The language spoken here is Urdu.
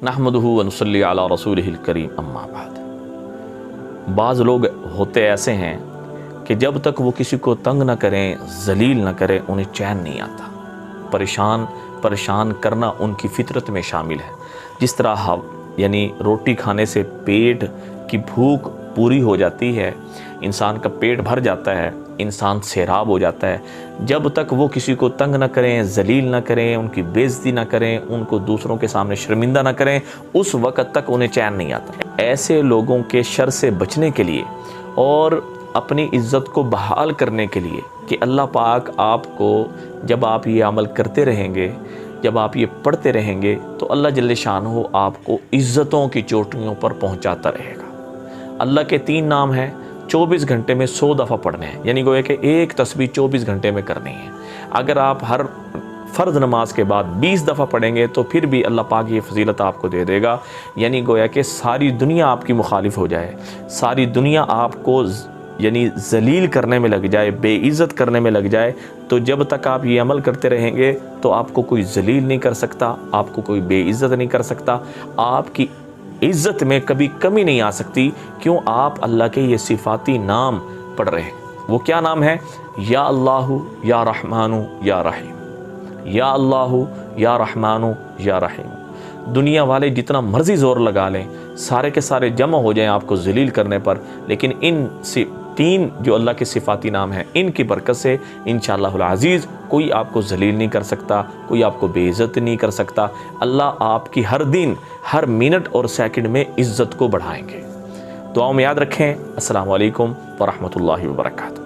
نحمدہ ونصلی علی رسولہ الکریم اما بعد۔ بعض لوگ ہوتے ایسے ہیں کہ جب تک وہ کسی کو تنگ نہ کریں، ذلیل نہ کریں، انہیں چین نہیں آتا۔ پریشان کرنا ان کی فطرت میں شامل ہے۔ جس طرح یعنی روٹی کھانے سے پیٹ کی بھوک پوری ہو جاتی ہے، انسان کا پیٹ بھر جاتا ہے، انسان سیراب ہو جاتا ہے، جب تک وہ کسی کو تنگ نہ کریں، ذلیل نہ کریں، ان کی بے عزتی نہ کریں، ان کو دوسروں کے سامنے شرمندہ نہ کریں، اس وقت تک انہیں چین نہیں آتا۔ ایسے لوگوں کے شر سے بچنے کے لیے اور اپنی عزت کو بحال کرنے کے لیے کہ اللہ پاک آپ کو جب آپ یہ عمل کرتے رہیں گے، جب آپ یہ پڑھتے رہیں گے تو اللہ جل شانہ آپ کو عزتوں کی چوٹیوں پر پہنچاتا رہے گا۔ اللہ کے 3 نام ہیں، 24 گھنٹے میں 100 دفعہ پڑھنے ہیں، یعنی گویا کہ ایک تسبیح 24 گھنٹے میں کرنی ہے۔ اگر آپ ہر فرض نماز کے بعد 20 دفعہ پڑھیں گے تو پھر بھی اللہ پاک یہ فضیلت آپ کو دے دے گا، یعنی گویا کہ ساری دنیا آپ کی مخالف ہو جائے، ساری دنیا آپ کو یعنی ذلیل کرنے میں لگ جائے، بے عزت کرنے میں لگ جائے، تو جب تک آپ یہ عمل کرتے رہیں گے تو آپ کو کوئی ذلیل نہیں کر سکتا، آپ کو کوئی بے عزت نہیں کر سکتا، آپ کی عزت میں کبھی کمی نہیں آ سکتی۔ کیوں؟ آپ اللہ کے یہ صفاتی نام پڑھ رہے ہیں۔ وہ کیا نام ہے؟ یا اللہ یا رحمان یا رحیم، یا اللہ یا رحمان یا رحیم۔ دنیا والے جتنا مرضی زور لگا لیں، سارے کے سارے جمع ہو جائیں آپ کو ذلیل کرنے پر، لیکن ان 3 جو اللہ کے صفاتی نام ہیں، ان کی برکت سے انشاءاللہ العزیز کوئی آپ کو ذلیل نہیں کر سکتا، کوئی آپ کو بے عزت نہیں کر سکتا۔ اللہ آپ کی ہر دن، ہر منٹ اور سیکنڈ میں عزت کو بڑھائیں گے۔ دعاؤں میں یاد رکھیں۔ السلام علیکم ورحمۃ اللہ وبرکاتہ۔